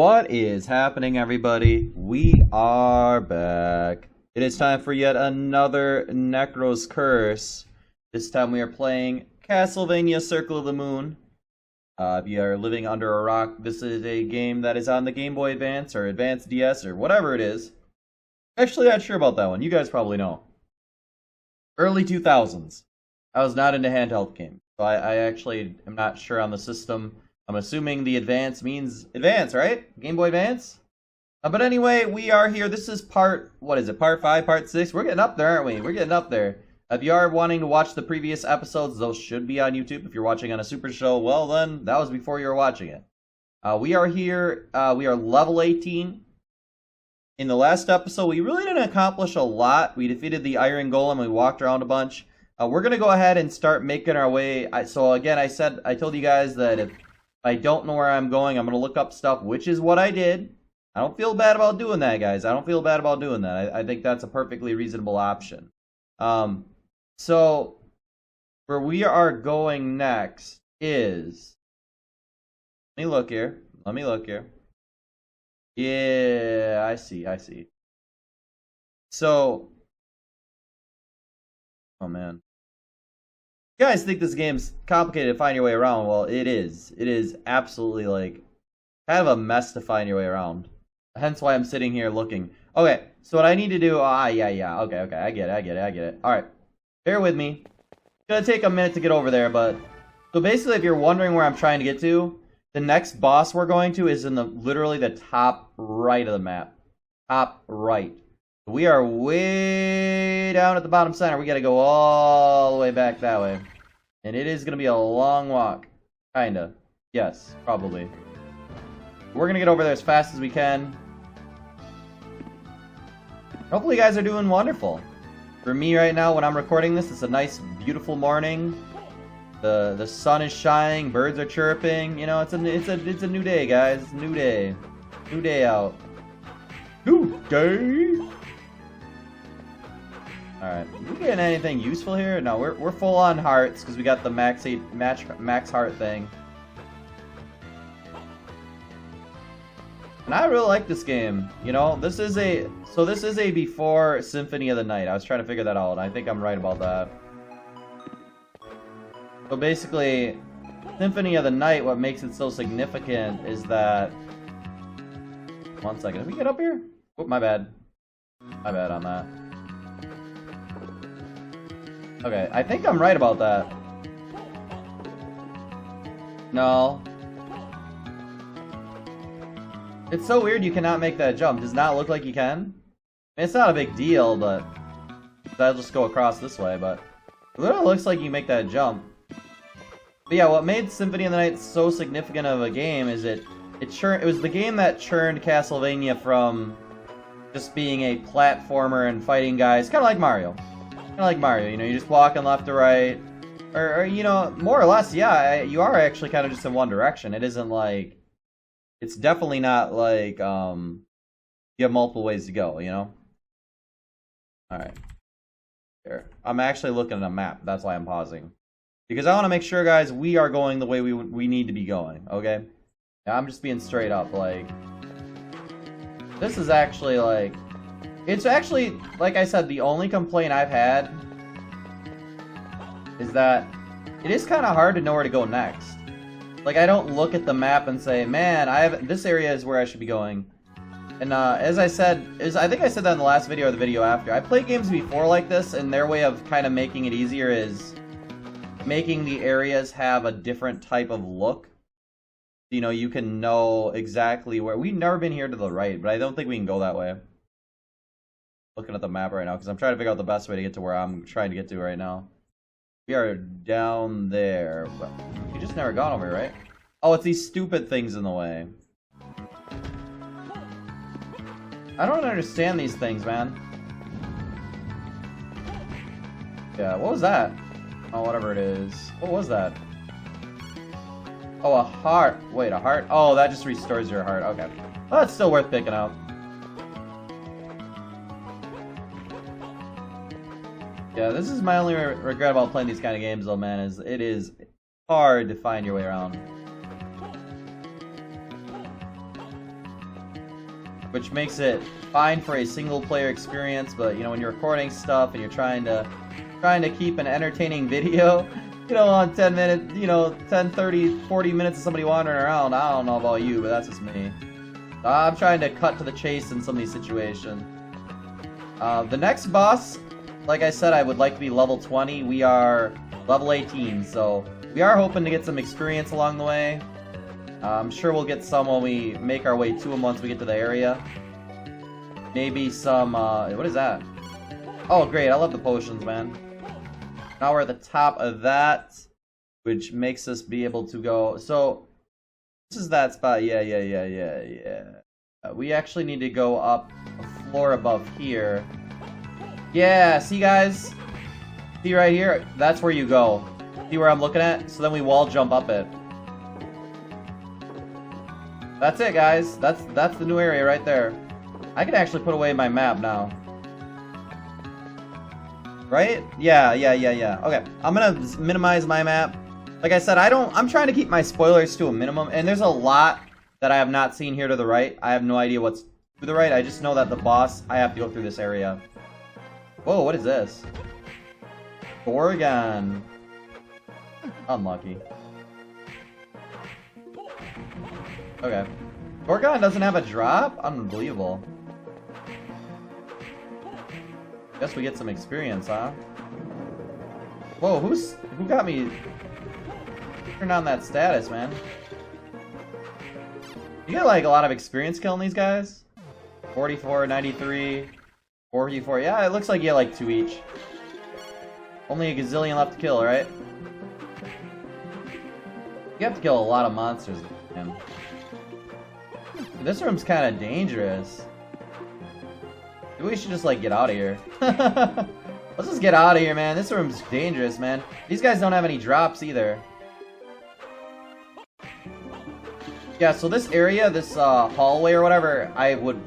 What is happening, everybody? We are back. It is time for yet another Necro's Curse. This time we are playing Castlevania Circle of the Moon. If you are living under a rock, this is a game that is on the Game Boy Advance or Advance DS or whatever it is. Actually, not sure about that one. You guys probably know. Early 2000s. I was not into handheld games, so I actually am not sure on the system. I'm assuming the Advance means Advance, right? Game Boy Advance? But anyway, we are here. This is part 5, part 6? We're getting up there, aren't we? We're getting up there. If you are wanting to watch the previous episodes, those should be on YouTube. If you're watching on a Super Show, well then, that was before you were watching it. We are here, we are level 18. In the last episode, we really didn't accomplish a lot. We defeated the Iron Golem, we walked around a bunch. We're going to go ahead and start making our way. So again, I told you guys that if I don't know where I'm going, I'm going to look up stuff, which is what I did. I don't feel bad about doing that, guys. I don't feel bad about doing that. I think that's a perfectly reasonable option. So, where we are going next is... Let me look here. Yeah, I see. So... Oh, man. You guys think this game's complicated to find your way around? Well, it is. It is absolutely, like, kind of a mess to find your way around. Hence why I'm sitting here looking. Okay, so what I need to do... yeah. Okay, I get it. Alright, bear with me. It's gonna take a minute to get over there, but... So basically, if you're wondering where I'm trying to get to, the next boss we're going to is in literally the top right of the map. Top right. We are way down at the bottom center. We gotta go all the way back that way. And it is gonna be a long walk. Kinda. Yes, probably. We're gonna get over there as fast as we can. Hopefully you guys are doing wonderful. For me right now, when I'm recording this, it's a nice, beautiful morning. The sun is shining, birds are chirping. You know, it's a new day, guys. New day. New day out. New day! Alright, we getting anything useful here? No, we're full on hearts because we got the max heart thing. And I really like this game. You know, this is a before Symphony of the Night. I was trying to figure that out. I think I'm right about that. So basically, Symphony of the Night, what makes it so significant is that... One second, did we get up here? Oh, my bad. My bad on that. Okay, I think I'm right about that. No. It's so weird you cannot make that jump. Does not look like you can. I mean, it's not a big deal, but... I'll just go across this way, but... It literally looks like you make that jump. But yeah, what made Symphony of the Night so significant of a game is it was the game that churned Castlevania from just being a platformer and fighting guys, kind of like Mario. Kind of like Mario, you know, you're just walking left to right. Or, you know, more or less, yeah, you are actually kind of just in one direction. It isn't like... It's definitely not like, you have multiple ways to go, you know? Alright. Here. I'm actually looking at a map. That's why I'm pausing. Because I want to make sure, guys, we are going the way we need to be going, okay? Yeah, I'm just being straight up, like... This is actually, like... It's actually, like I said, the only complaint I've had is that it is kind of hard to know where to go next. Like, I don't look at the map and say, man, this area is where I should be going. And as I said, I think I said that in the last video or the video after. I played games before like this, and their way of kind of making it easier is making the areas have a different type of look. You know, you can know exactly where... We've never been here to the right, but I don't think we can go that way. Looking at the map right now, because I'm trying to figure out the best way to get to where I'm trying to get to right now. We are down there. But we just never gone over, right? Oh, it's these stupid things in the way. I don't understand these things, man. Yeah, what was that? Oh, whatever it is. What was that? Oh, a heart. Wait, a heart? Oh, that just restores your heart. Okay. Well, that's still worth picking up. Yeah, this is my only regret about playing these kind of games, though, man, is it is hard to find your way around. which makes it fine for a single player experience, but you know, when you're recording stuff and you're trying to keep an entertaining video, you know, on 10 minutes, you know, 10, 30, 40 minutes of somebody wandering around, I don't know about you, but that's just me. I'm trying to cut to the chase in some of these situations. The next boss, like I said, I would like to be level 20. We are level 18, so we are hoping to get some experience along the way. I'm sure we'll get some when we make our way to him once we get to the area. Maybe some, what is that? Oh, great, I love the potions, man. Now we're at the top of that, which makes us be able to go. So, this is that spot. Yeah. We actually need to go up a floor above here. Yeah, see, guys? See right here? That's where you go. See where I'm looking at? So then we wall jump up it. That's it, guys. That's the new area right there. I can actually put away my map now. Right? Yeah. Okay, I'm gonna minimize my map. Like I said, I'm trying to keep my spoilers to a minimum, and there's a lot that I have not seen here to the right. I have no idea what's to the right. I just know that the boss, I have to go through this area. Whoa, what is this? Gorgon. Unlucky. Okay. Gorgon doesn't have a drop? Unbelievable. Guess we get some experience, huh? Whoa, who got me? Turn on that status, man. You get like a lot of experience killing these guys? 44, 93, 44. Yeah, it looks like you get like 2 each. Only a gazillion left to kill, right? You have to kill a lot of monsters, man. This room's kind of dangerous. Maybe we should just like get out of here. Let's just get out of here, man. This room's dangerous, man. These guys don't have any drops either. Yeah, so this area, this hallway or whatever, it would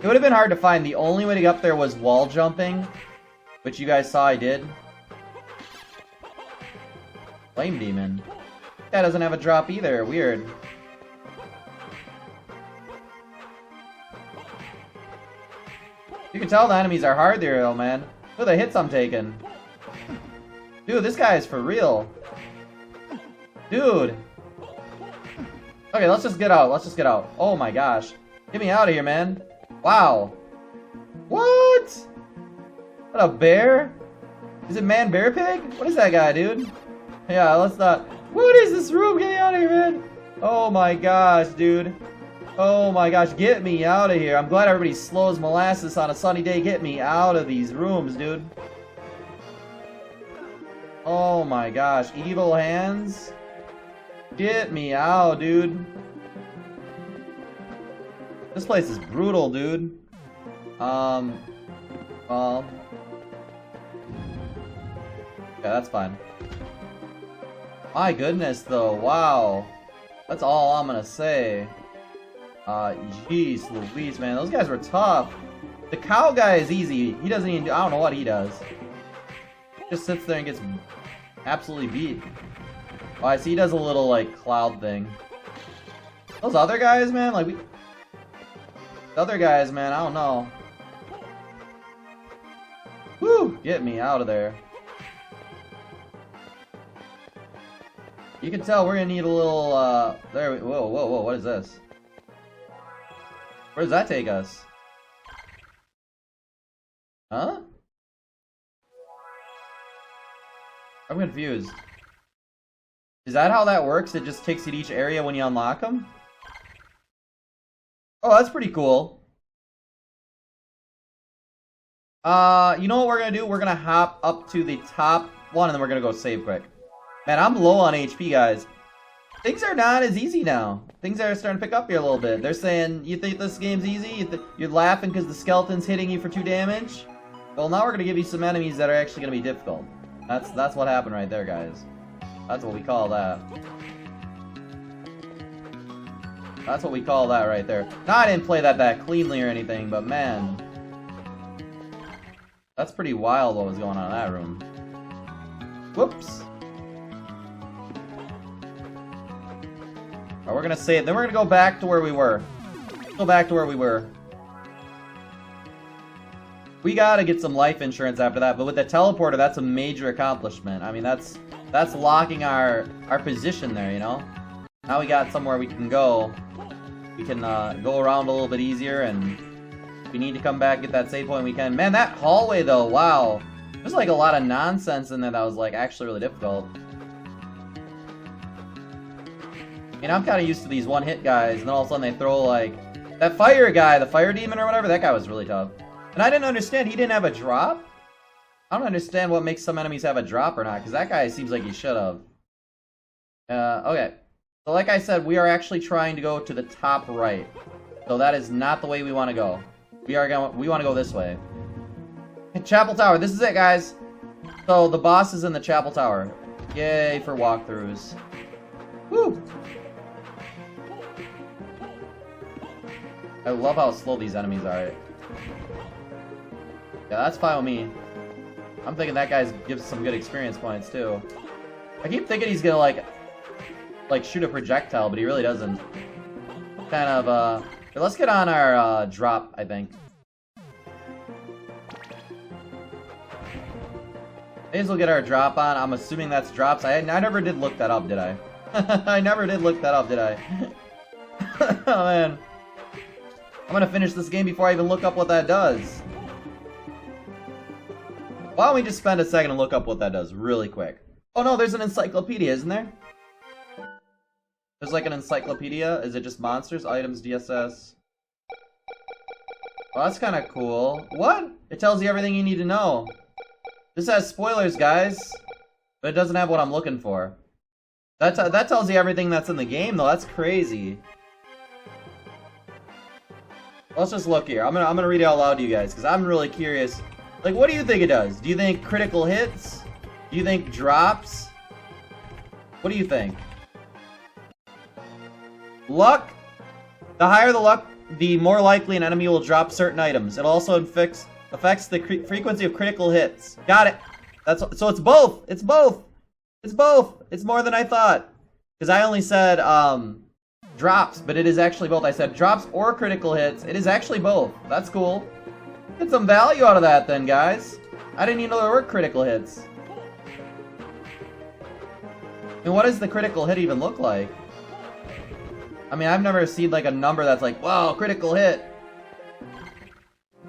have been hard to find. The only way to get up there was wall jumping, which you guys saw I did. Flame Demon. That doesn't have a drop either. Weird. You can tell the enemies are hard there, though, man. Look at the hits I'm taking. Dude, this guy is for real. Dude. Okay, let's just get out. Let's just get out. Oh my gosh. Get me out of here, man. Wow. What? What, a bear? Is it man, bear, pig? What is that guy, dude? Yeah, let's not. What is this room? Get me out of here, man. Oh my gosh, dude. Oh my gosh, get me out of here. I'm glad everybody slows molasses on a sunny day. Get me out of these rooms, dude. Oh my gosh, evil hands. Get me out, dude. This place is brutal, dude. Well. Yeah, that's fine. My goodness, though. Wow. That's all I'm gonna say. Jeez Louise, man. Those guys were tough. The cow guy is easy. He doesn't even do, I don't know what he does. He just sits there and gets absolutely beat. Oh, I see he does a little, like, cloud thing. Those other guys, man, like, the other guys, man, I don't know. Woo! Get me out of there. You can tell we're gonna need a little, whoa, what is this? Where does that take us? Huh? I'm confused. Is that how that works? It just takes you to each area when you unlock them? Oh, that's pretty cool. You know what we're gonna do? We're gonna hop up to the top one and then we're gonna go save quick. Man, I'm low on HP, guys. Things are not as easy now. Things are starting to pick up here a little bit. They're saying, you think this game's easy? You're laughing because the skeleton's hitting you for 2 damage? Well, now we're going to give you some enemies that are actually going to be difficult. That's what happened right there, guys. That's what we call that. That's what we call that right there. Now, I didn't play that cleanly or anything, but man. That's pretty wild what was going on in that room. Whoops. We're gonna save, then we're gonna go back to where we were. Go back to where we were. We gotta get some life insurance after that, but with the teleporter, that's a major accomplishment. I mean, that's locking our position there, you know? Now we got somewhere we can go. We can go around a little bit easier, and if we need to come back, get that save point, we can. Man, that hallway, though, wow. There's like a lot of nonsense in there that was like actually really difficult. I mean, I'm kind of used to these one-hit guys, and then all of a sudden they throw like... That fire guy, the fire demon or whatever, that guy was really tough. And I didn't understand, he didn't have a drop? I don't understand what makes some enemies have a drop or not, because that guy seems like he should have. Okay. So like I said, we are actually trying to go to the top right. So that is not the way we want to go. We want to go this way. Chapel Tower, this is it, guys. So the boss is in the Chapel Tower. Yay for walkthroughs. Woo! I love how slow these enemies are. Yeah, that's fine with me. I'm thinking that guy gives some good experience points, too. I keep thinking he's gonna, like shoot a projectile, but he really doesn't. Kind of, let's get on our, drop, I think. May as well get our drop on. I'm assuming that's drops. I never did look that up, did I? I never did look that up, did I? Oh, man. I'm gonna finish this game before I even look up what that does. Why don't we just spend a second and look up what that does really quick? Oh no, there's an encyclopedia, isn't there? There's like an encyclopedia. Is it just monsters, items, DSS? Well, that's kind of cool. What? It tells you everything you need to know. This has spoilers, guys. But it doesn't have what I'm looking for. That tells you everything that's in the game, though. That's crazy. Let's just look here. I'm gonna read it out loud to you guys, because I'm really curious. Like, what do you think it does? Do you think critical hits? Do you think drops? What do you think? Luck? The higher the luck, the more likely an enemy will drop certain items. It also affects the frequency of critical hits. Got it. So it's both. It's both. It's both. It's more than I thought. Because I only said drops, but it is actually both. I said drops or critical hits. It is actually both. That's cool. Get some value out of that then, guys. I didn't even know there were critical hits. I mean, what does the critical hit even look like? I mean, I've never seen like a number that's like, wow, critical hit.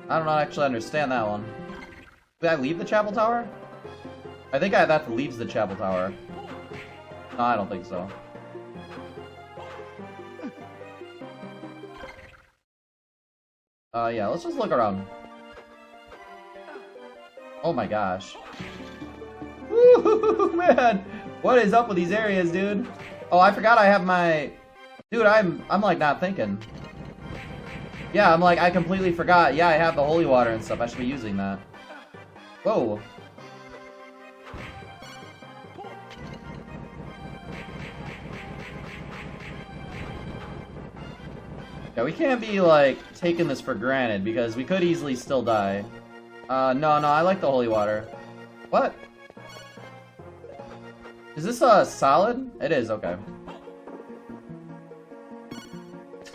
I don't actually understand that one. Did I leave the Chapel Tower? I think that leaves the Chapel Tower. No, I don't think so. Yeah, let's just look around. Oh my gosh. Woo, man! What is up with these areas, dude? Oh, I forgot I have my... Dude, I'm like not thinking. Yeah, I'm like, I completely forgot. Yeah, I have the holy water and stuff. I should be using that. Whoa. Yeah, we can't be, like, taking this for granted, because we could easily still die. No, I like the holy water. What? Is this, solid? It is, okay.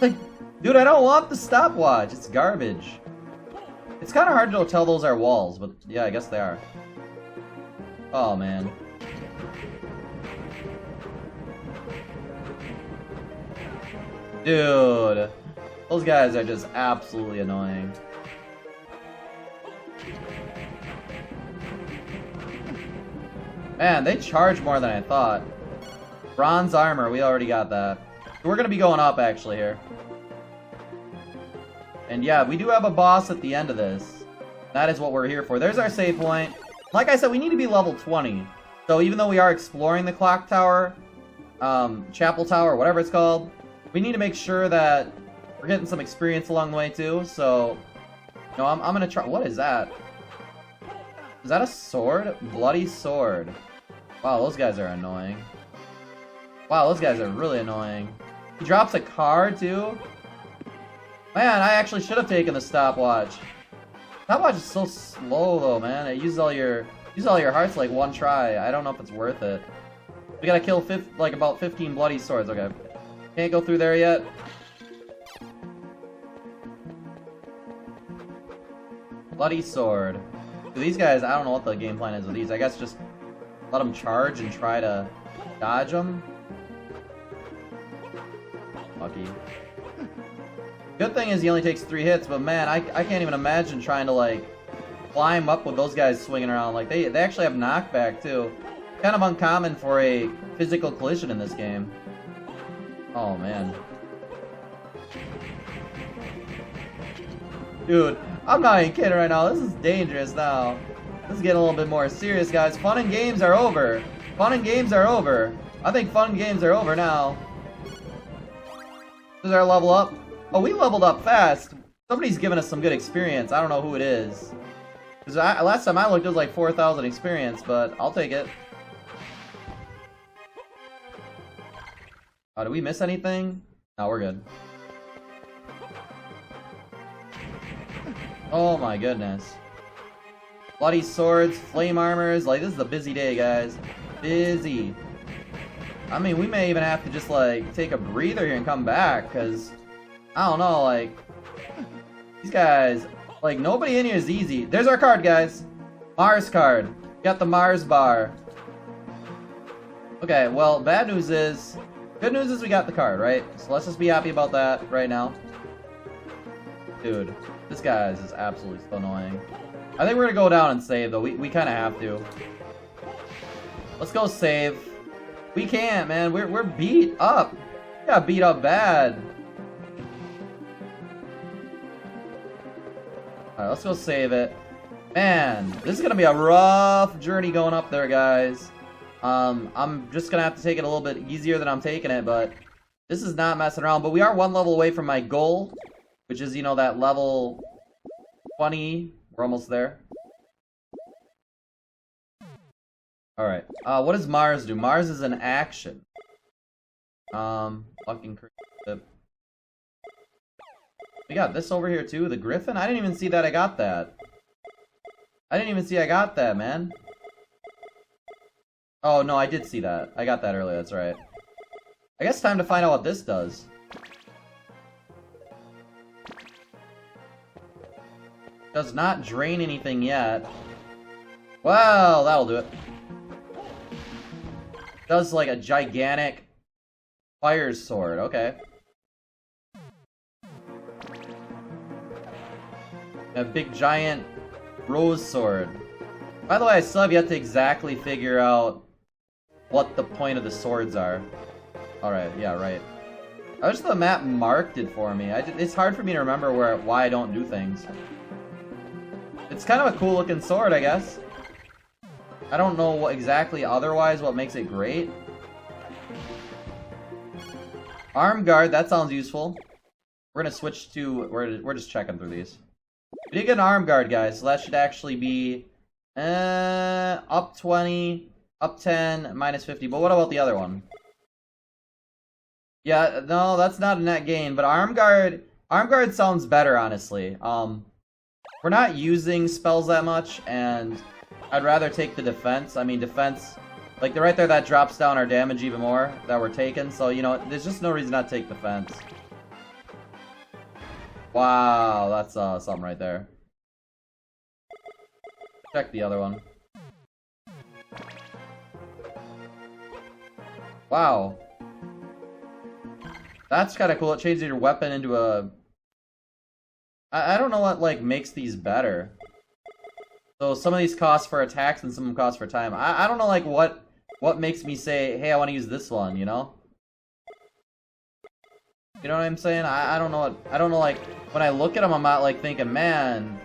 Like, dude, I don't want the stopwatch. It's garbage. It's kind of hard to tell those are walls, but yeah, I guess they are. Oh, man. Dude. Those guys are just absolutely annoying. Man, they charge more than I thought. Bronze armor, we already got that. We're gonna be going up, actually, here. And yeah, we do have a boss at the end of this. That is what we're here for. There's our save point. Like I said, we need to be level 20. So even though we are exploring the clock tower, Chapel Tower, whatever it's called, we need to make sure that we're getting some experience along the way, too. So, no, I'm gonna try... What is that? Is that a sword? Bloody sword. Wow, those guys are annoying. Wow, those guys are really annoying. He drops a card, too? Man, I actually should have taken the stopwatch. Stopwatch is so slow, though, man. It uses all your hearts like one try. I don't know if it's worth it. We gotta kill like about 15 bloody swords. Okay. Can't go through there yet. Bloody sword. These guys, I don't know what the game plan is with these. I guess just let them charge and try to dodge them. Lucky. Good thing is he only takes 3 hits, but man, I can't even imagine trying to like climb up with those guys swinging around. Like they actually have knockback too. Kind of uncommon for a physical collision in this game. Oh man. Dude, I'm not even kidding right now. This is dangerous now. This is getting a little bit more serious, guys. Fun and games are over. Fun and games are over. I think fun games are over now. This is our level up. Oh, we leveled up fast. Somebody's giving us some good experience. I don't know who it is. Because last time I looked, it was like 4,000 experience, but I'll take it. Oh, did we miss anything? No, we're good. Oh my goodness. Bloody swords, flame armors. Like, this is a busy day, guys. Busy. I mean, we may even have to just, like, take a breather here and come back, because, I don't know, like, these guys, like, nobody in here is easy. There's our card, guys. Mars card. We got the Mars bar. Okay, well, bad news is, good news is we got the card, right? So let's just be happy about that right now. Dude, this guy is just absolutely so annoying. I think we're gonna go down and save, though. We kind of have to. Let's go save. We can't, man. We're beat up. We got beat up bad. Alright, let's go save it. Man, this is gonna be a rough journey going up there, guys. I'm just gonna have to take it a little bit easier than I'm taking it, but this is not messing around. But we are 1 level away from my goal, which is, you know, that level 20. We're almost there. Alright. What does Mars do? Mars is an action. Fucking crazy. We got this over here too, the Griffin? I didn't even see that I got that. I didn't even see I got that, man. Oh, no, I did see that. I got that earlier, that's right. I guess time to find out what this does. Does not drain anything yet. Well, that'll do it. Does like a gigantic fire sword, okay. A big giant rose sword. By the way, I still have yet to exactly figure out what the point of the swords are. Alright, yeah, right. I wish the map marked it for me. It's hard for me to remember why I don't do things. It's kind of a cool looking sword, I guess. I don't know what exactly otherwise what makes it great. Arm guard, that sounds useful. We're gonna switch to, we're just checking through these. We did get an arm guard, guys, so that should actually be up 20, up 10, minus 50. But what about the other one? Yeah, no, that's not a net gain, but arm guard sounds better, honestly. We're not using spells that much, and I'd rather take the defense. I mean, defense, like right there, that drops down our damage even more that we're taking. So, you know, there's just no reason not to take defense. Wow, that's something right there. Check the other one. Wow. That's kind of cool. It changes your weapon into a... I don't know what, like, makes these better. So some of these cost for attacks and some of them cost for time. I don't know, like, what makes me say, hey, I want to use this one, you know? You know what I'm saying? I don't know what... I don't know, like, when I look at them, I'm not, like, thinking, man,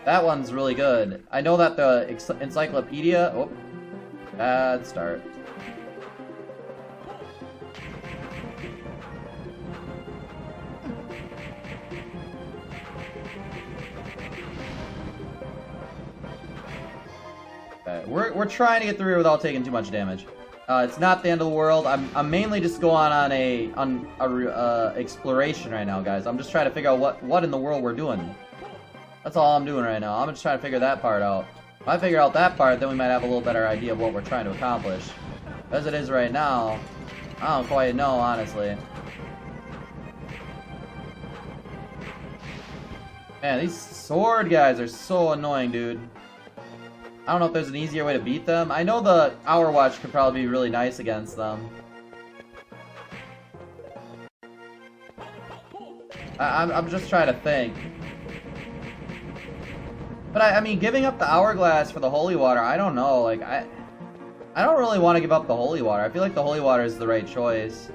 that one's really good. I know that the encyclopedia... Oh, bad start. We're trying to get through here without taking too much damage. It's not the end of the world. I'm mainly just going on a exploration right now, guys. I'm just trying to figure out what in the world we're doing. That's all I'm doing right now. I'm just trying to figure that part out. If I figure out that part, then we might have a little better idea of what we're trying to accomplish. As it is right now, I don't quite know, honestly. Man, these sword guys are so annoying, dude. I don't know if there's an easier way to beat them. I know the Hour Watch could probably be really nice against them. I'm just trying to think. But I mean, giving up the Hourglass for the Holy Water, I don't know. Like, I don't really want to give up the Holy Water. I feel like the Holy Water is the right choice.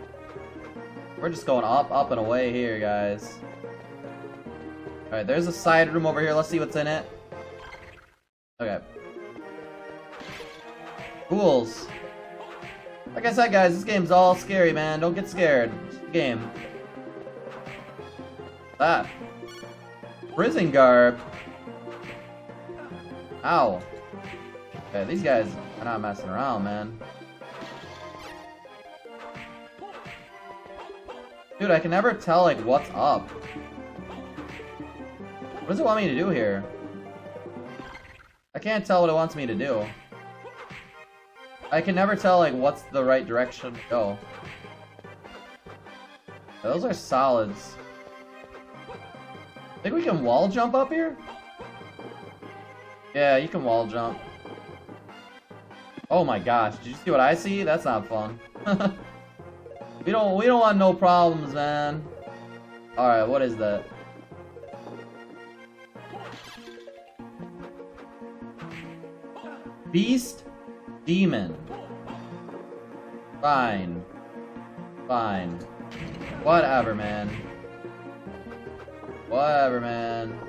We're just going up, and away here, guys. Alright, there's a side room over here. Let's see what's in it. Okay. Ghouls. Like I said, guys, this game's all scary, man. Don't get scared. It's a game. Ah. Prison garb. Ow. Okay, these guys are not messing around, man. Dude, I can never tell, like, what's up. What does it want me to do here? I can't tell what it wants me to do. I can never tell, like, what's the right direction to go. Those are solids. Think we can wall jump up here? Yeah, you can wall jump. Oh my gosh, did you see what I see? That's not fun. we don't want no problems, man. Alright, what is that? Beast Demon. Fine. Fine. Whatever, man. Whatever, man.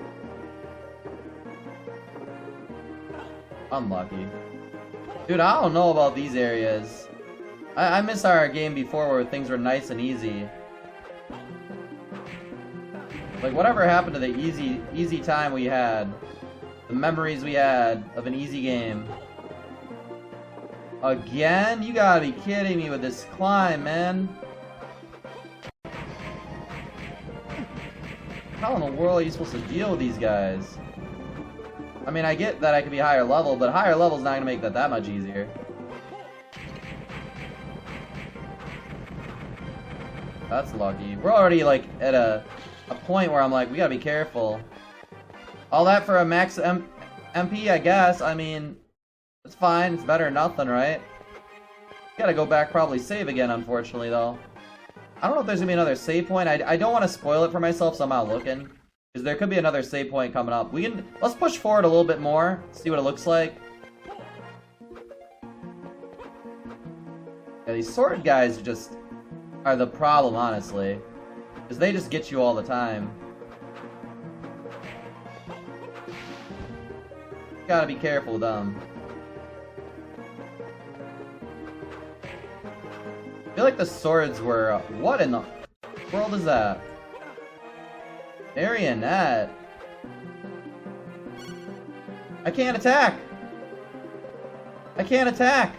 Unlucky. Dude, I don't know about these areas. I miss our game before where things were nice and easy. Like, whatever happened to the easy time we had? The memories we had of an easy game. Again? You gotta be kidding me with this climb, man. How in the world are you supposed to deal with these guys? I mean, I get that I could be higher level, but higher level's not gonna make that much easier. That's lucky. We're already, like, at a point where I'm like, we gotta be careful. All that for a max MP, I guess. I mean, it's fine. It's better than nothing, right? Gotta go back, probably save again, unfortunately, though. I don't know if there's gonna be another save point. I don't want to spoil it for myself, so I'm not looking. Because there could be another save point coming up. Let's push forward a little bit more, see what it looks like. Yeah, these sword guys just are the problem, honestly. Because they just get you all the time. Gotta be careful with them. I feel like the swords were... what in the world is that? Marionette. I can't attack! I can't attack!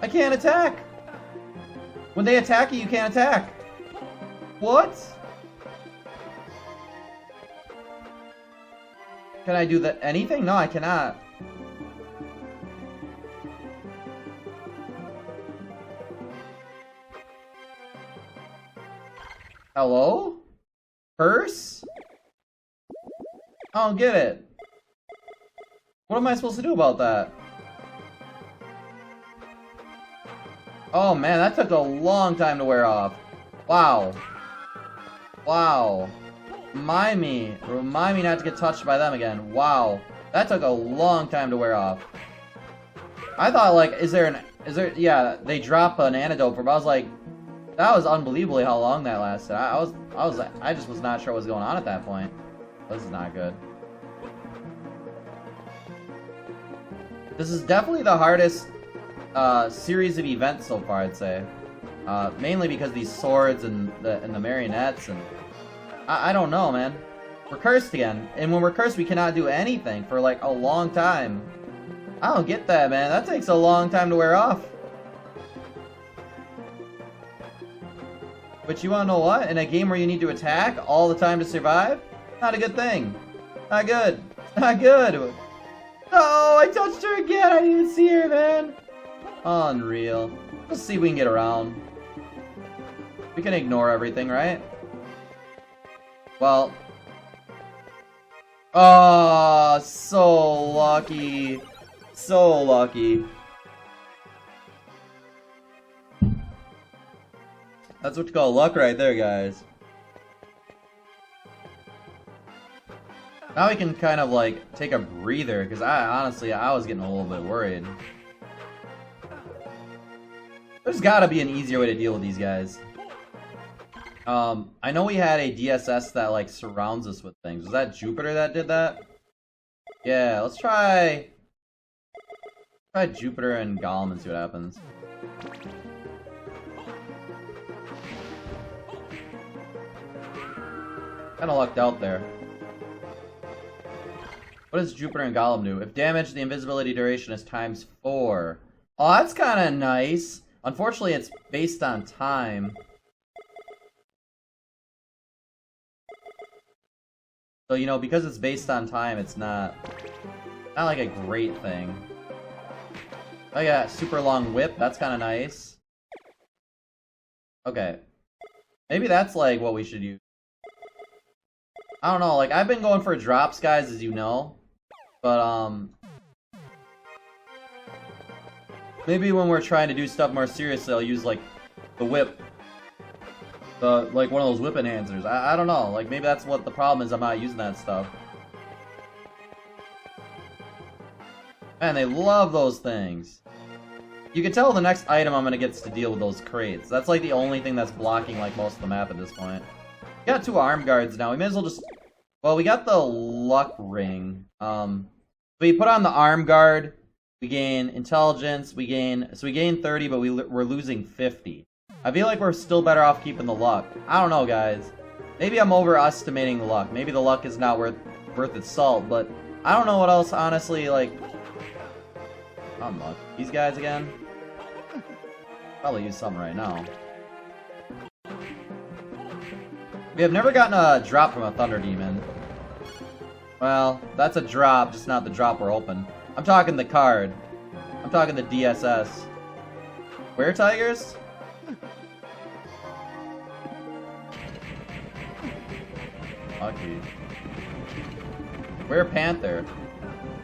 I can't attack! When they attack you, you can't attack! What? Can I do anything? No, I cannot. Hello? Curse? I don't get it. What am I supposed to do about that? Oh man, that took a long time to wear off. Wow. Wow. Remind me not to get touched by them again. Wow. That took a long time to wear off. I thought, like, yeah, they drop an antidote for, but I was like, that was unbelievably how long that lasted. I just was not sure what was going on at that point. This is not good. This is definitely the hardest series of events so far, I'd say. Mainly because these swords and the marionettes, and I don't know, man. We're cursed again, and when we're cursed, we cannot do anything for like a long time. I don't get that, man. That takes a long time to wear off. But you wanna know what? In a game where you need to attack all the time to survive, not a good thing. Not good. Not good. Oh, I touched her again. I didn't see her, man. Unreal. Let's see if we can get around. We can ignore everything, right? Well. Oh, so lucky. So lucky. That's what you call luck right there, guys. Now we can kind of like take a breather, because honestly I was getting a little bit worried. There's gotta be an easier way to deal with these guys. I know we had a DSS that like surrounds us with things. Was that Jupiter that did that? Yeah, let's try Jupiter and Golem and see what happens. Kinda lucked out there. What does Jupiter and Golem do? If damage, the invisibility duration is ×4. Oh, that's kinda nice. Unfortunately, it's based on time. So, you know, because it's based on time, it's not like a great thing. I got super long whip, that's kinda nice. Okay. Maybe that's like what we should use. I don't know, like I've been going for drops, guys, as you know. But maybe when we're trying to do stuff more seriously, I'll use like the whip. Like one of those whip enhancers. I don't know, like maybe that's what the problem is, I'm not using that stuff. Man, they love those things. You can tell the next item I'm gonna get to deal with those crates. That's like the only thing that's blocking like most of the map at this point. We got 2 arm guards now. We may as well just... Well, we got the luck ring. We put on the arm guard. We gain intelligence. We gain 30, but we're losing 50. I feel like we're still better off keeping the luck. I don't know, guys. Maybe I'm overestimating the luck. Maybe the luck is not worth its salt, but I don't know what else, honestly, like... Unluck. These guys again? Probably use some right now. We have never gotten a drop from a Thunder Demon. Well, that's a drop, just not the drop we're open. I'm talking the card. I'm talking the DSS. Where tigers? Lucky. Where panther?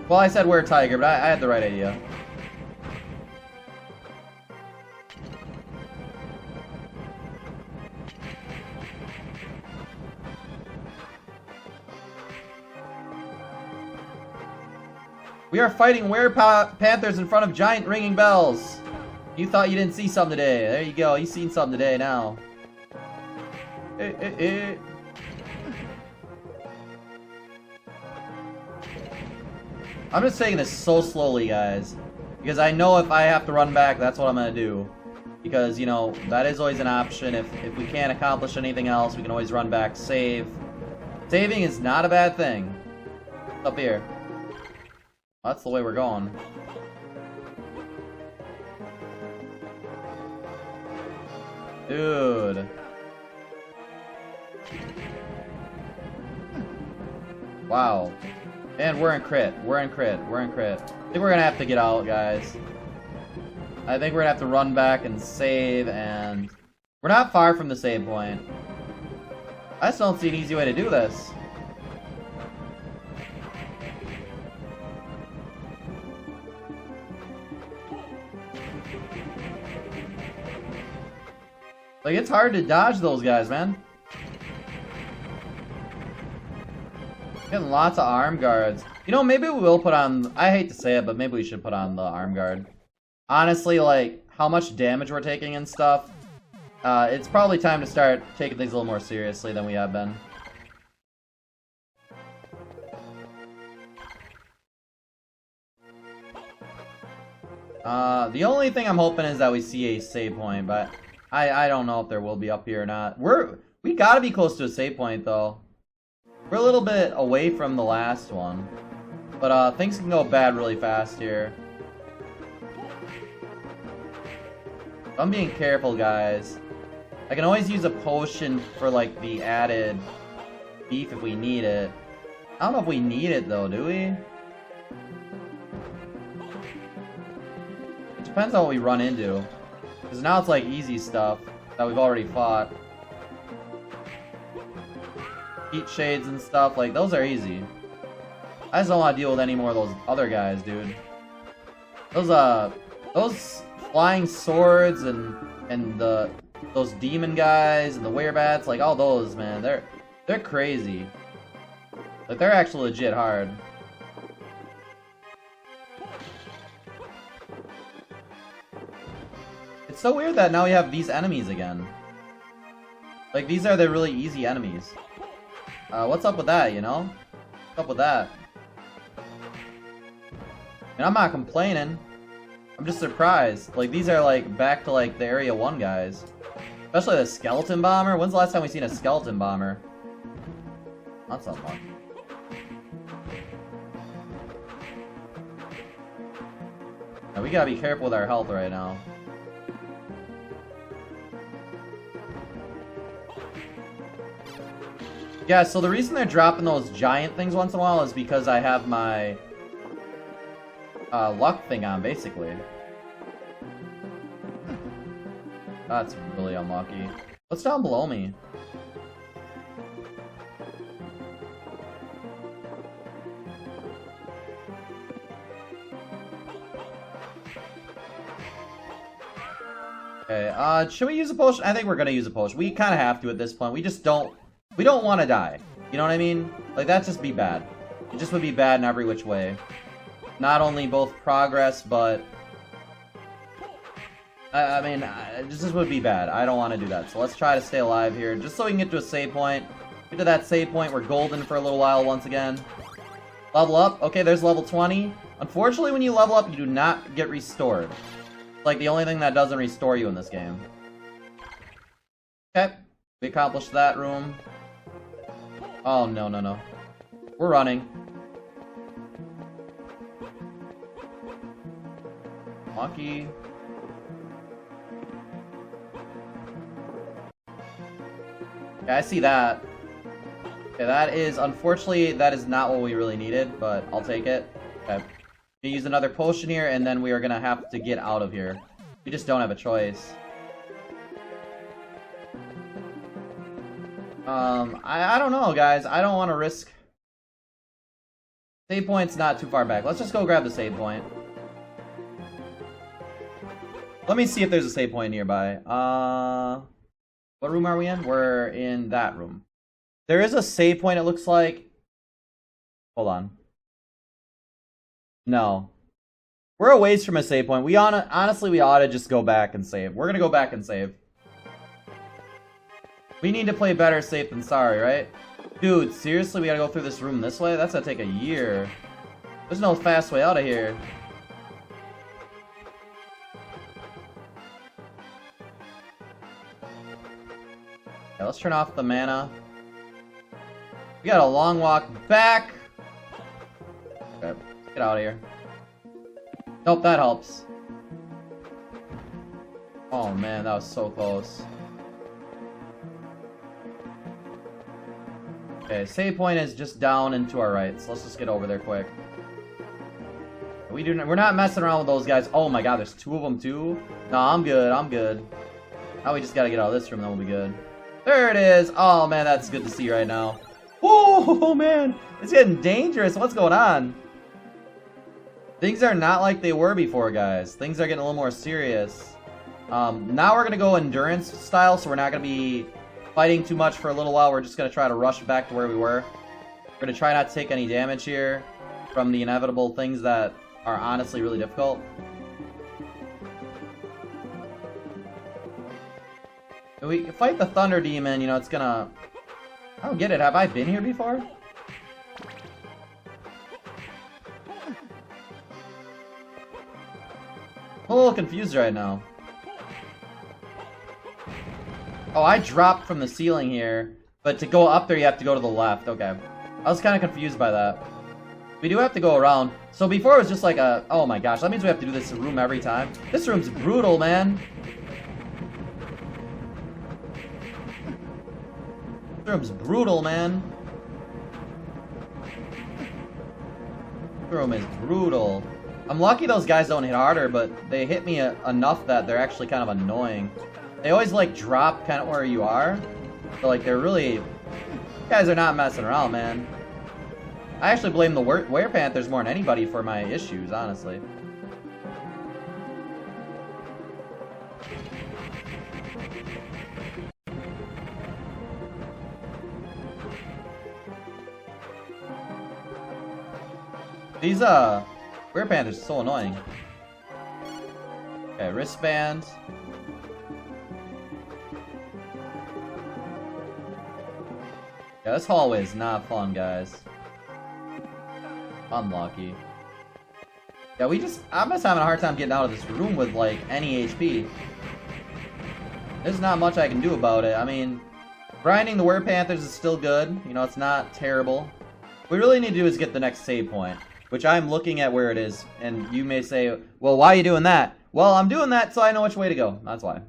Well, I said where tiger, but I had the right idea. We are fighting panthers in front of giant ringing bells. You thought you didn't see some today. There you go. You seen some today now. I'm just taking this so slowly, guys. Because I know if I have to run back, that's what I'm going to do. Because, you know, that is always an option. If we can't accomplish anything else, we can always run back, save. Saving is not a bad thing. Up here. That's the way we're going. Dude. Wow. And we're in crit. We're in crit. We're in crit. I think we're gonna have to get out, guys. I think we're gonna have to run back and save, and... We're not far from the save point. I just don't see an easy way to do this. Like, it's hard to dodge those guys, man. Getting lots of arm guards. You know, maybe we will put on... I hate to say it, but maybe we should put on the arm guard. Honestly, like, how much damage we're taking and stuff, it's probably time to start taking things a little more seriously than we have been. The only thing I'm hoping is that we see a save point, but... I don't know if there will be up here or not. We gotta be close to a save point, though. We're a little bit away from the last one. But, things can go bad really fast here. I'm being careful, guys. I can always use a potion for, like, the added beef if we need it. I don't know if we need it, though, do we? It depends on what we run into. Because now it's like easy stuff that we've already fought. heat shades and stuff. Like, those are easy. I just don't want to deal with any more of those other guys, dude. Those flying swords and those demon guys and the werebats, like all those, man, they're crazy. Like, they're actually legit hard. It's so weird that now we have these enemies again. Like, these are the really easy enemies. What's up with that, you know? What's up with that? I mean, I'm not complaining. I'm just surprised. Like, these are, like, back to, like, the Area 1 guys. Especially the Skeleton Bomber. When's the last time we seen a Skeleton Bomber? That's not fun. Now, we gotta be careful with our health right now. Yeah, so the reason they're dropping those giant things once in a while is because I have my luck thing on, basically. That's really unlucky. What's down below me? Okay, should we use a potion? I think we're gonna use a potion. We kind of have to at this point. We just don't... We don't want to die. You know what I mean? Like, that'd just be bad. It just would be bad in every which way. Not only both progress, but... I mean, it just would be bad. I don't want to do that. So let's try to stay alive here, just so we can get to a save point. Get to that save point. We're golden for a little while once again. Level up. Okay, there's level 20. Unfortunately, when you level up, you do not get restored. It's like the only thing that doesn't restore you in this game. Okay. We accomplished that room. Oh, no, no, no. We're running. Monkey. Yeah, I see that. Okay, that is, unfortunately, that is not what we really needed, but I'll take it. Okay. We use another potion here, and then we are gonna have to get out of here. We just don't have a choice. I don't know, guys. I don't want to risk... Save point's not too far back. Let's just go grab the save point. Let me see if there's a save point nearby. What room are we in? We're in that room. There is a save point, it looks like. Hold on. No. We're a ways from a save point. Honestly, we ought to just go back and save. We're gonna go back and save. We need to play better safe than sorry, right? Dude, seriously, we gotta go through this room this way? That's gonna take a year. There's no fast way out of here. Okay, let's turn off the mana. We got a long walk back. Okay, let's get out of here. Nope, that helps. Oh man, that was so close. Okay, save point is just down and to our right, so let's just get over there quick. We're not messing around with those guys. Oh my god, there's two of them too? No, I'm good, I'm good. Now we just gotta get out of this room, then we'll be good. There it is! Oh man, that's good to see right now. Oh man, it's getting dangerous. What's going on? Things are not like they were before, guys. Things are getting a little more serious. Now we're gonna go endurance style, so we're not gonna be fighting too much for a little while. We're just going to try to rush back to where we were. We're going to try not to take any damage here from the inevitable things that are honestly really difficult. If we fight the Thunder Demon, you know, it's going to... I don't get it. Have I been here before? I'm a little confused right now. Oh, I dropped from the ceiling here, but to go up there you have to go to the left. Okay. I was kind of confused by that. We do have to go around. So before it was just like a... Oh my gosh, that means we have to do this room every time. This room's brutal, man. This room's brutal, man. This room is brutal. I'm lucky those guys don't hit harder, but they hit me enough that they're actually kind of annoying. They always, like, drop kind of where you are. So, like, they're really guys are not messing around, man. I actually blame the Werepanthers more than anybody for my issues, honestly. These, Werepanthers are so annoying. Okay, wristband. Yeah, this hallway is not fun, guys. Unlucky. Yeah, I'm just having a hard time getting out of this room with, like, any HP. There's not much I can do about it. I mean, grinding the Werepanthers is still good. You know, it's not terrible. What we really need to do is get the next save point, which I'm looking at where it is. And you may say, well, why are you doing that? Well, I'm doing that so I know which way to go. That's why.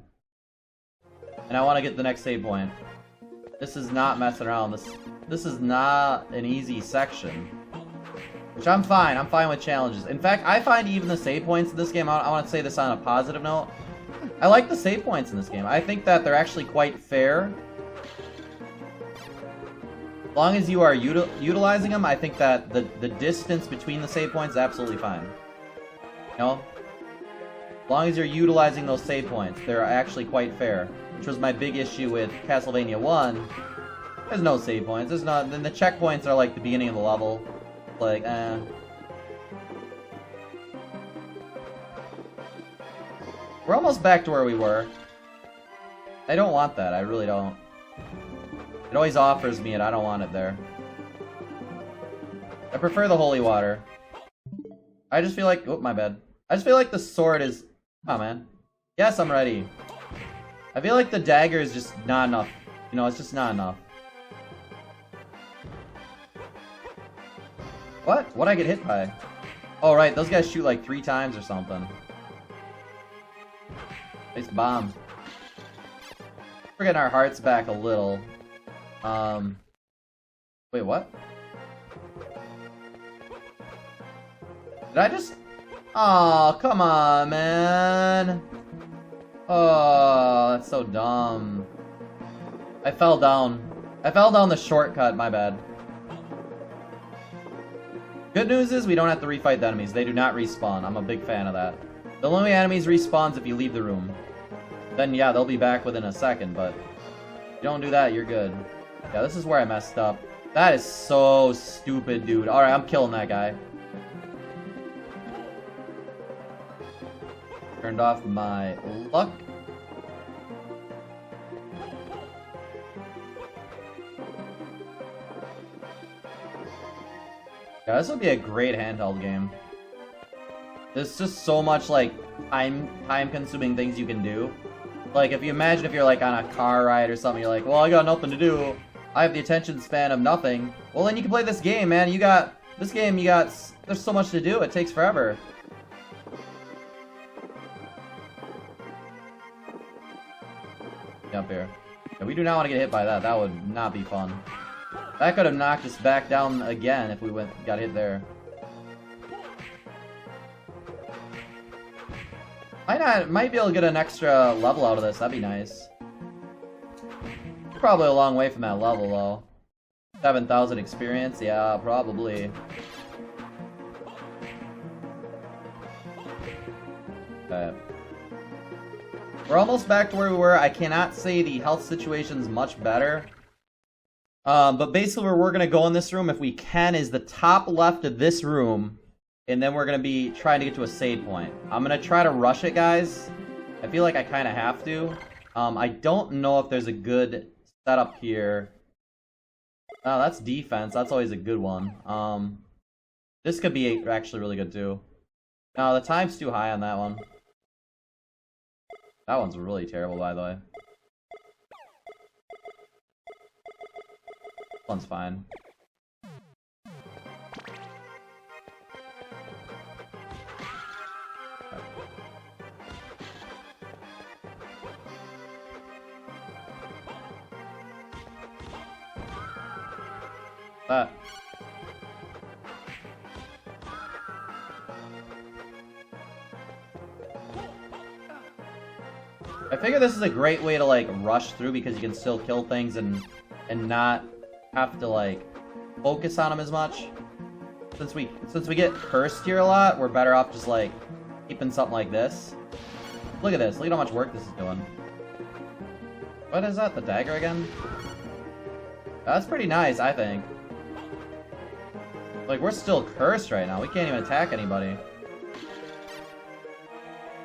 And I want to get the next save point. This is not messing around. This is not an easy section. Which I'm fine. I'm fine with challenges. In fact, I find even the save points in this game, I want to say this on a positive note. I like the save points in this game. I think that they're actually quite fair. As long as you are utilizing them, I think that the distance between the save points is absolutely fine. You know? As long as you're utilizing those save points, they're actually quite fair. Which was my big issue with Castlevania 1. There's no save points. There's not. Then the checkpoints are like the beginning of the level. Like, eh. We're almost back to where we were. I don't want that. I really don't. It always offers me it. I don't want it there. I prefer the holy water. I just feel like... Oh, my bad. I just feel like the sword is... Come on, man. Yes, I'm ready. I feel like the dagger is just not enough. You know, it's just not enough. What? What'd I get hit by? Oh, right. Those guys shoot like 3 times or something. Nice bomb. We're getting our hearts back a little. Wait, what? Did I just... Oh, come on, man. Oh, that's so dumb. I fell down. I fell down the shortcut, my bad. Good news is we don't have to refight the enemies. They do not respawn. I'm a big fan of that. The only enemies respawns if you leave the room. Then, yeah, they'll be back within a second, but if you don't do that, you're good. Yeah, this is where I messed up. That is so stupid, dude. Alright, I'm killing that guy. Turned off my luck. Yeah, this would be a great handheld game. There's just so much, like, time-consuming things you can do. Like, if you imagine if you're, like, on a car ride or something, you're like, well, I got nothing to do. I have the attention span of nothing. Well, then you can play this game, man. There's so much to do. It takes forever. Up here. Yeah, we do not want to get hit by that. That would not be fun. That could have knocked us back down again if we got hit there. Might be able to get an extra level out of this. That'd be nice. Probably a long way from that level, though. 7,000 experience? Yeah, probably. Okay. We're almost back to where we were. I cannot say the health situation's much better. But basically where we're going to go in this room, if we can, is the top left of this room. And then we're going to be trying to get to a save point. I'm going to try to rush it, guys. I feel like I kind of have to. I don't know if there's a good setup here. Oh, that's defense. That's always a good one. This could be actually really good, too. No, the time's too high on that one. That one's really terrible, by the way. This one's fine. That. I figure this is a great way to like rush through because you can still kill things and not have to like focus on them as much. Since we get cursed here a lot, we're better off just like keeping something like this. Look at this. Look at how much work this is doing. What is that? The dagger again? That's pretty nice, I think. Like, we're still cursed right now. We can't even attack anybody.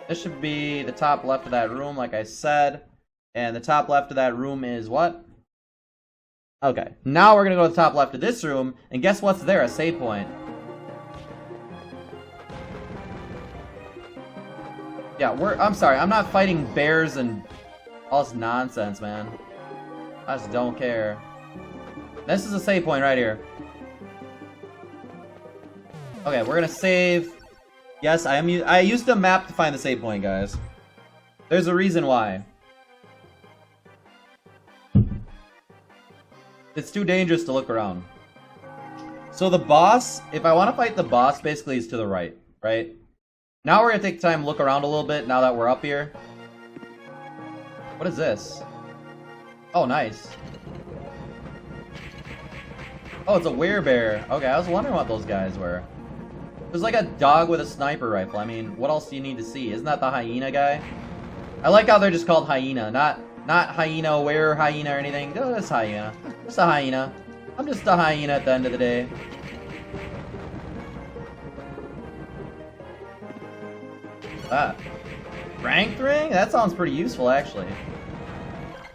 This should be the top left of that room, like I said. And the top left of that room is what? Okay. Now we're gonna go to the top left of this room, and guess what's there? A save point. Yeah, I'm sorry, I'm not fighting bears and all this nonsense, man. I just don't care. This is a save point right here. Okay, we're gonna save. Yes, I used a map to find the save point, guys. There's a reason why. It's too dangerous to look around. So the boss, if I want to fight the boss, basically is to the right, right? Now we're gonna take time to look around a little bit now that we're up here. What is this? Oh, nice. Oh, it's a werebear. Okay, I was wondering what those guys were. There's like a dog with a sniper rifle. I mean, what else do you need to see? Isn't that the hyena guy? I like how they're just called hyena, not hyena, were hyena or anything. No, it's hyena. Just a hyena. I'm just a hyena at the end of the day. That ranked ring? That sounds pretty useful, actually.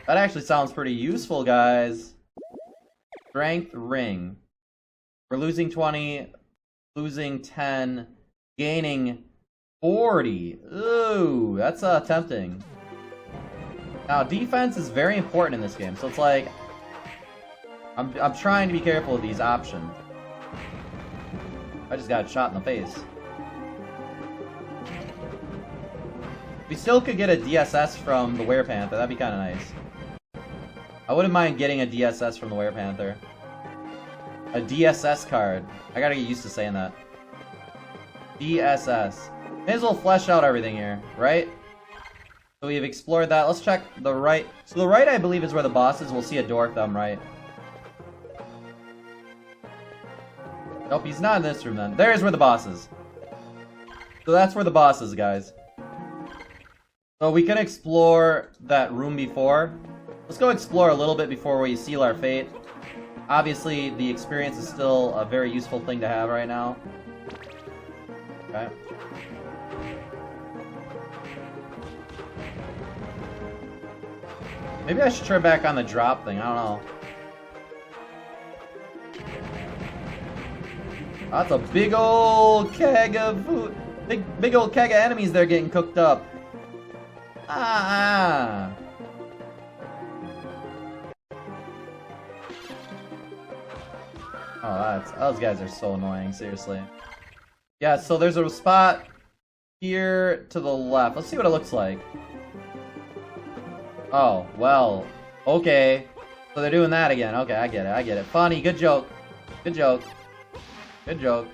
That actually sounds pretty useful, guys. Strength ring. We're losing 20, losing 10, gaining 40. Ooh, that's tempting. Now, defense is very important in this game, so it's like I'm trying to be careful with these options. I just got shot in the face. We still could get a DSS from the Werepanther. That'd be kind of nice. I wouldn't mind getting a DSS from the Werepanther. A DSS card. I gotta get used to saying that. DSS. May as well flesh out everything here, right? So we've explored that. Let's check the right. So the right, I believe, is where the boss is. We'll see a door thumb, right? Nope, he's not in this room then. There's where the boss is. So that's where the boss is, guys. So we can explore that room before. Let's go explore a little bit before we seal our fate. Obviously, the experience is still a very useful thing to have right now. Okay. Maybe I should turn back on the drop thing. I don't know. That's a big old keg of food. Big old keg of enemies there getting cooked up. Ah. Oh, those guys are so annoying, seriously. Yeah, so there's a spot here to the left. Let's see what it looks like. Oh, well, okay. So they're doing that again. Okay, I get it. Funny, good joke. Good joke. Good joke.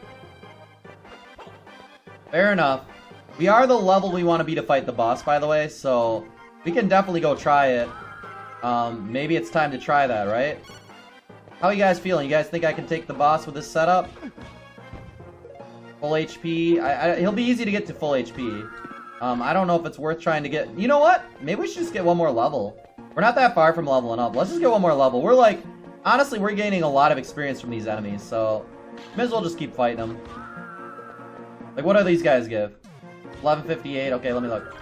Fair enough. We are the level we want to be to fight the boss, by the way, so we can definitely go try it. Maybe it's time to try that, right? How are you guys feeling? You guys think I can take the boss with this setup? Full HP. He'll be easy to get to full HP. I don't know if it's worth trying to get... You know what? Maybe we should just get one more level. We're not that far from leveling up. Let's just get one more level. We're like... Honestly, we're gaining a lot of experience from these enemies, so... May as well just keep fighting them. Like, what do these guys give? 1158. Okay, let me look.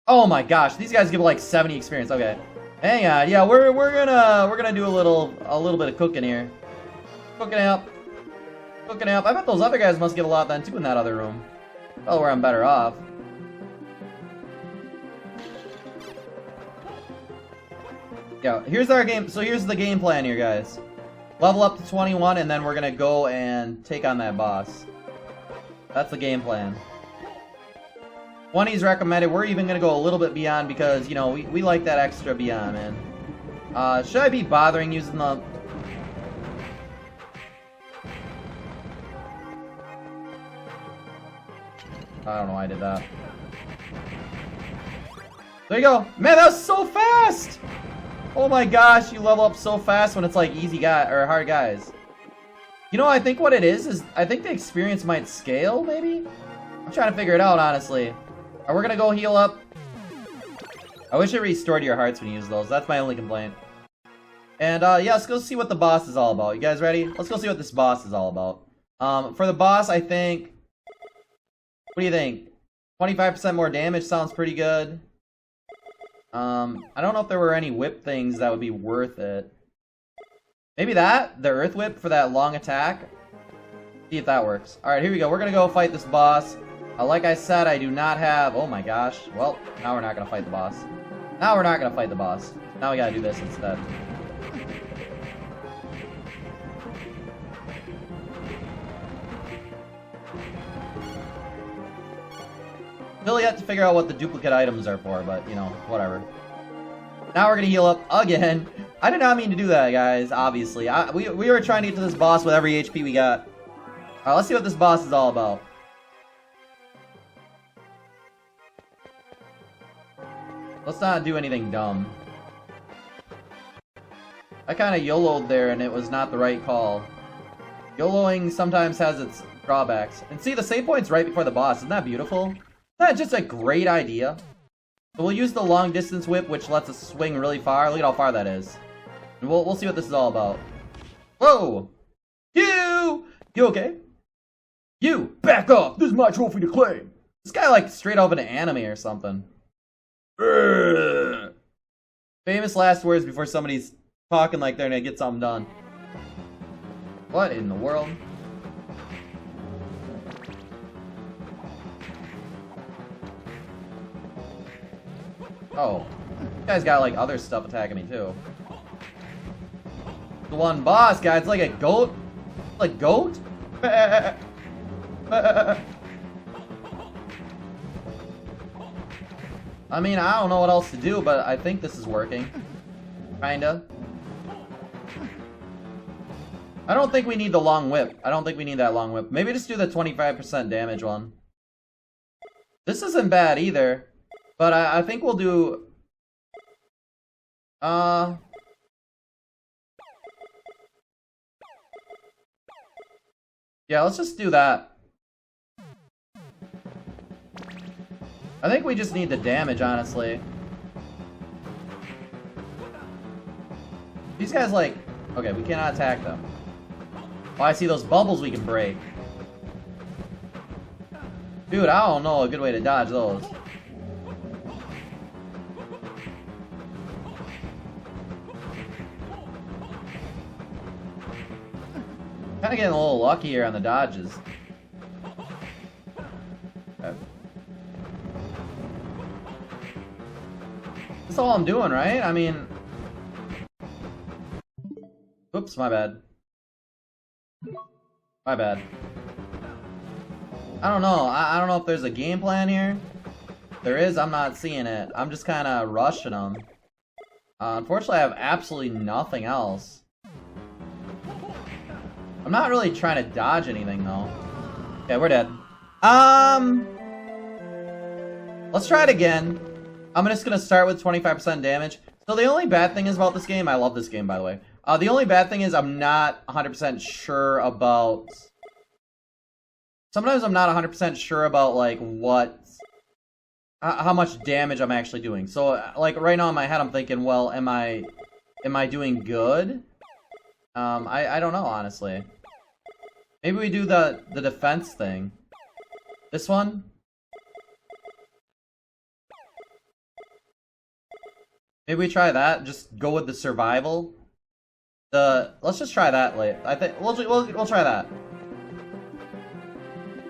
Oh my gosh, these guys give like 70 experience. Okay, hang on. Yeah, we're gonna do a little bit of cooking here. Cooking up. I bet those other guys must get a lot then too in that other room. Oh, where I'm better off. Yeah, here's our game. So here's the game plan here, guys. Level up to 21, and then we're gonna go and take on that boss. That's the game plan. 20 is recommended. We're even gonna go a little bit beyond because, you know, we like that extra beyond, man. Should I be bothering using the... I don't know why I did that. There you go. Man, that was so fast! Oh my gosh, you level up so fast when it's like easy guy or hard guys. You know, I think what it is I think the experience might scale, maybe? I'm trying to figure it out, honestly. Alright, we're gonna go heal up. I wish it restored your hearts when you use those. That's my only complaint. And, yeah, let's go see what the boss is all about. You guys ready? Let's go see what this boss is all about. For the boss, I think... What do you think? 25% more damage sounds pretty good. I don't know if there were any whip things that would be worth it. Maybe that? The Earth Whip for that long attack? See if that works. Alright, here we go. We're gonna go fight this boss. Like I said, I do not have... Oh my gosh. Well, now we're not gonna fight the boss. Now we're not gonna fight the boss. Now we gotta do this instead. Still yet to figure out what the duplicate items are for, but, you know, whatever. Now we're gonna heal up again. I did not mean to do that, guys, obviously. We were trying to get to this boss with every HP we got. Alright, let's see what this boss is all about. Let's not do anything dumb. I kinda YOLO'd there and it was not the right call. YOLOing sometimes has its drawbacks. And see, the save point's right before the boss. Isn't that beautiful? Isn't that just a great idea? So we'll use the long distance whip, which lets us swing really far. Look at how far that is. And we'll see what this is all about. Whoa! You okay? You! Back off! This is my trophy to claim! This guy like straight up an anime or something. Urgh. Famous last words before somebody's talking like they're gonna get something done. What in the world? Oh, this guy's got like other stuff attacking me too. The one boss guy, it's like a goat. Like goat? I mean, I don't know what else to do, but I think this is working. Kinda. I don't think we need the long whip. I don't think we need that long whip. Maybe just do the 25% damage one. This isn't bad either. But I think we'll do... Yeah, let's just do that. I think we just need the damage, honestly. These guys, like... Okay, we cannot attack them. Oh, I see those bubbles we can break. Dude, I don't know a good way to dodge those. Kind of getting a little lucky here on the dodges. Okay. That's all I'm doing, right? I mean... Oops, my bad. My bad. I don't know. I don't know if there's a game plan here. If there is, I'm not seeing it. I'm just kind of rushing them. Unfortunately, I have absolutely nothing else. I'm not really trying to dodge anything, though. Okay, we're dead. Let's try it again. I'm just gonna start with 25% damage. So the only bad thing is about this game, I love this game, by the way. The only bad thing is I'm not 100% sure about... Sometimes I'm not 100% sure about, like, what... how much damage I'm actually doing. So, like, right now in my head I'm thinking, well, am I doing good? I don't know, honestly. Maybe we do the defense thing. This one? Maybe we try that, just go with the survival. Let's just try that later. I think we'll try that.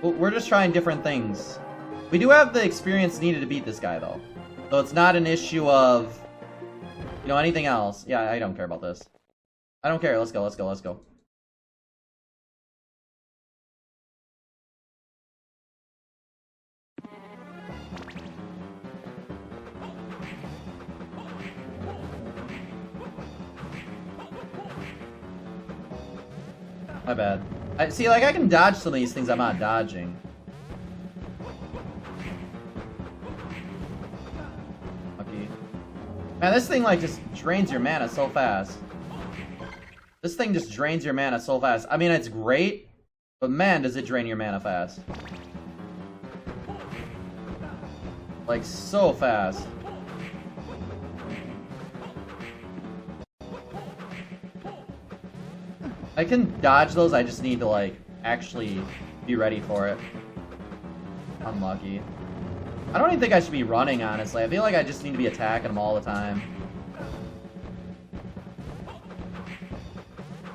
We're just trying different things. We do have the experience needed to beat this guy, though. So it's not an issue of, you know, anything else. Yeah, I don't care about this. I don't care. Let's go, let's go, let's go. My bad. See, like, I can dodge some of these things I'm not dodging. Okay. Man, this thing, like, just drains your mana so fast. This thing just drains your mana so fast. I mean, it's great, but man, does it drain your mana fast. Like, so fast. I can dodge those, I just need to, like, actually be ready for it. Unlucky. I don't even think I should be running, honestly. I feel like I just need to be attacking them all the time.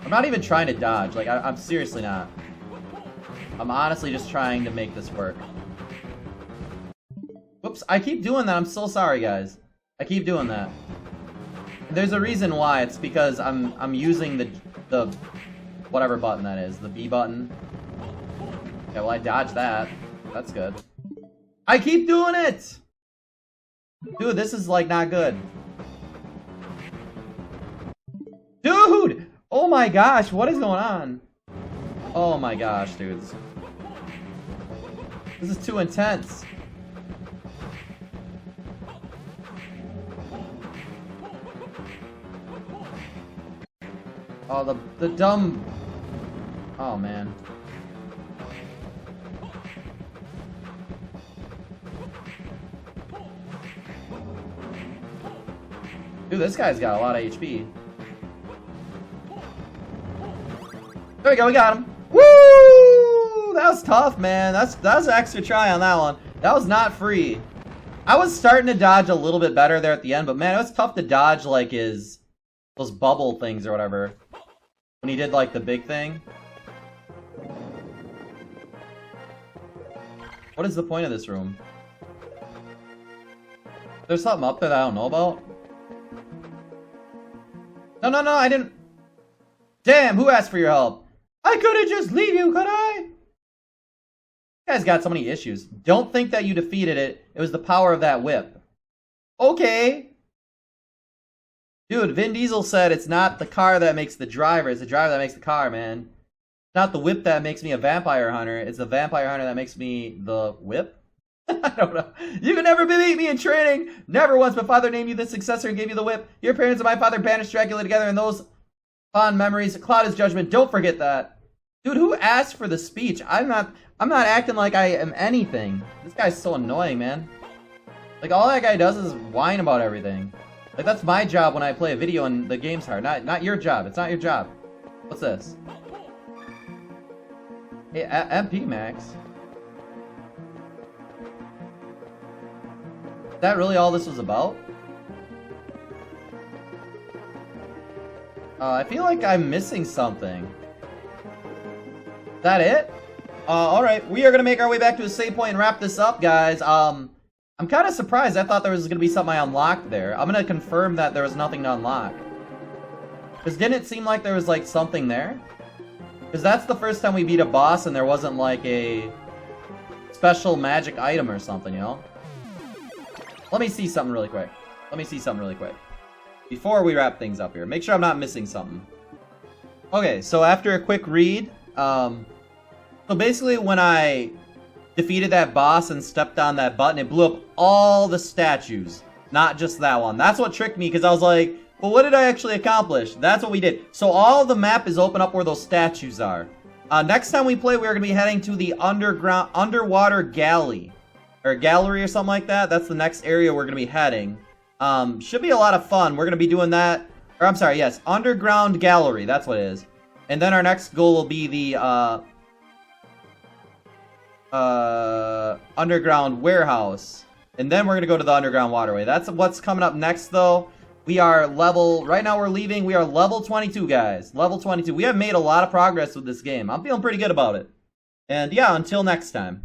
I'm not even trying to dodge. Like, I'm seriously not. I'm honestly just trying to make this work. Whoops, I keep doing that. I'm so sorry, guys. I keep doing that. There's a reason why. It's because I'm using the whatever button that is. The B button. Okay, well, I dodged that. That's good. I keep doing it! Dude, this is, like, not good. Dude! Oh my gosh, what is going on? Oh my gosh, dudes. This is too intense. Oh, the dumb... Oh, man. Dude, this guy's got a lot of HP. There we go, we got him. Woo! That was tough, man. That was an extra try on that one. That was not free. I was starting to dodge a little bit better there at the end, but man, it was tough to dodge, like, those bubble things or whatever. When he did, like, the big thing. What is the point of this room? There's something up there that I don't know about? No, I didn't... Damn, who asked for your help? I couldn't just leave you, could I? You guys got so many issues. Don't think that you defeated it. It was the power of that whip. Okay. Dude, Vin Diesel said it's not the car that makes the driver. It's the driver that makes the car, man. It's not the whip that makes me a vampire hunter. It's the vampire hunter that makes me the whip? I don't know. You can never beat me in training. Never once. My father named you the successor and gave you the whip. Your parents and my father banished Dracula together, and those fond memories cloud his judgment. Don't forget that. Dude, who asked for the speech? I'm not acting like I am anything. This guy's so annoying, man. Like, all that guy does is whine about everything. Like, that's my job when I play a video and the game's hard. Not your job. It's not your job. What's this? Hey, MP Max. Is that really all this was about? I feel like I'm missing something. Is that it? Alright, we are gonna make our way back to a save point and wrap this up, guys. I'm kind of surprised. I thought there was gonna be something I unlocked there. I'm gonna confirm that there was nothing to unlock. Because didn't it seem like there was, like, something there? Because that's the first time we beat a boss and there wasn't, like, a special magic item or something, you know? Let me see something really quick. Before we wrap things up here. Make sure I'm not missing something. Okay, so after a quick read, so basically when I defeated that boss and stepped on that button, it blew up all the statues. Not just that one. That's what tricked me, because I was like, well, what did I actually accomplish? That's what we did. So all the map is open up where those statues are. Next time we play, we're going to be heading to the underwater galley. Or gallery or something like that. That's the next area we're going to be heading. Should be a lot of fun. We're going to be doing that. Or I'm sorry, yes. Underground gallery. That's what it is. And then our next goal will be the underground warehouse. And then we're going to go to the underground waterway. That's what's coming up next, though. We are level... Right now we're leaving. We are level 22, guys. Level 22. We have made a lot of progress with this game. I'm feeling pretty good about it. And yeah, until next time.